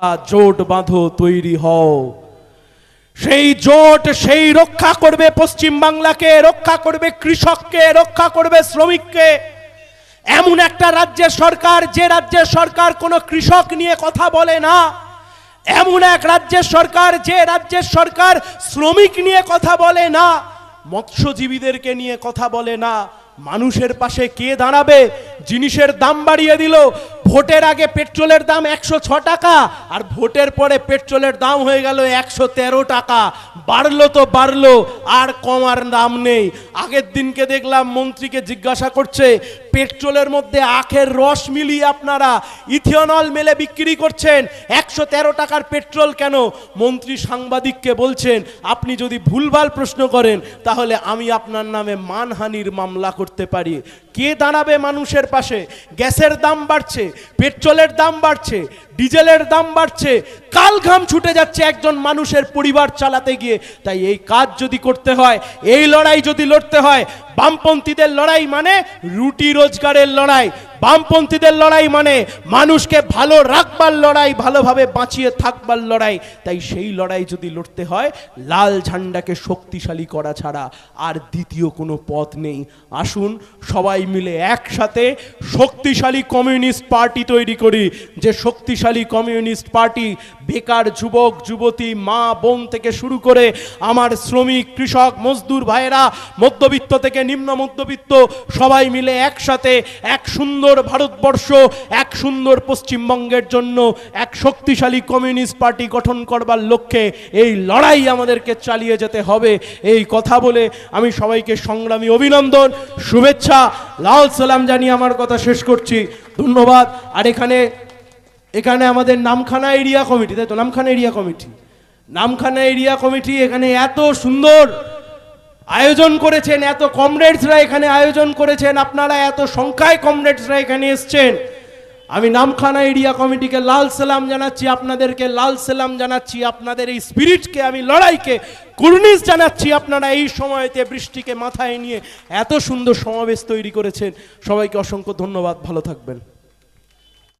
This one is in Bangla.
জোট বাঁধো, তৈরি হও। সেই জোট সেই রক্ষা করবে পশ্চিম বাংলাকে, রক্ষা করবে কৃষককে, রক্ষা করবে শ্রমিককে। এমন একটা রাজ্যের সরকার, যে রাজ্যের সরকার কোনো কৃষক নিয়ে কথা বলে না। এমন এক রাজ্যের সরকার, যে রাজ্যের সরকার শ্রমিক নিয়ে কথা বলে না, মৎস্যজীবীদেরকে নিয়ে কথা বলে না। মানুষের পাশে কে দাঁড়াবে? জিনিসের দাম বাড়িয়ে দিল। ভোটের আগে পেট্রোলের দাম 106 টাকা, আর ভোটের পরে পেট্রোলের দাম হয়ে গেল 113 টাকা। বাড়লো তো বাড়লো, আর কমার দাম নেই। আগের দিনকে দেখলাম মন্ত্রীকে জিজ্ঞাসা করছে, পেট্রোলের মধ্যে আখের রস মিলিয়ে আপনারা ইথেনল মেলে বিক্রি করছেন, 113 টাকার পেট্রোল কেন? মন্ত্রী সাংবাদিককে বলছেন, আপনি যদি ভুলভাল প্রশ্ন করেন তাহলে আমি আপনার নামে মানহানির মামলা করতে পারি। কে দাঁড়াবে মানুষের পাশে? গ্যাসের দাম বাড়ছে, পেট্রোলের দাম বাড়ছে, ডিজেলের দাম বাড়ছে, কাল ঘাম ছুটে যাচ্ছে একজন মানুষের পরিবার চালাতে গিয়ে। তাই এই কাজ যদি করতে হয়, এই লড়াই যদি লড়তে হয়, বামপন্থীদের লড়াই মানে রুটি রোজগারের লড়াই। বামপন্থীদের লড়াই মানে মানুষকে ভালো রাখবার লড়াই, ভালোভাবে বাঁচিয়ে থাকবার লড়াই। তাই সেই লড়াই যদি লড়তে হয়, লাল ঝান্ডাকে শক্তিশালী করা ছাড়া আর দ্বিতীয় কোনো পথ নেই। আসুন সবাই মিলে একসাথে শক্তিশালী কমিউনিস্ট পার্টি তৈরি করি। যে শক্তিশালী কমিউনিস্ট পার্টি বেকার যুবক যুবতী, মা বোন থেকে শুরু করে আমার শ্রমিক কৃষক মজদুর ভাইয়েরা, মধ্যবিত্ত থেকে নিম্ন মধ্যবিত্ত, সবাই মিলে একসাথে এক সুন্দর ভারতবর্ষ, এক সুন্দর পশ্চিমবঙ্গের জন্য এক শক্তিশালী কমিউনিস্ট পার্টি গঠন করবার লক্ষ্যে এই লড়াই আমাদেরকে চালিয়ে যেতে হবে। এই কথা বলে আমি সবাইকে সংগ্রামী অভিনন্দন, শুভেচ্ছা, লাল সালাম জানিয়ে আমার কথা শেষ করছি। ধন্যবাদ। আর এখানে আমাদের নামখানা এরিয়া কমিটি, তাই তো? নামখানা এরিয়া কমিটি এখানে এত সুন্দর আয়োজন করেছেন, এত কমরেডসরা এখানে আয়োজন করেছেন, আপনারা এত সংখ্যায় কমরেডসরা এখানে এসছেন। আমি নামখানা এরিয়া কমিটিকে লাল সালাম জানাচ্ছি, আপনাদেরকে লাল সালাম জানাচ্ছি। আপনাদের এই স্পিরিটকে, আমি লড়াইকে কুর্নিশ জানাচ্ছি। আপনারা এই সময়তে বৃষ্টিকে মাথায় নিয়ে এত সুন্দর সমাবেশ তৈরি করেছেন। সবাইকে অসংখ্য ধন্যবাদ। ভালো থাকবেন।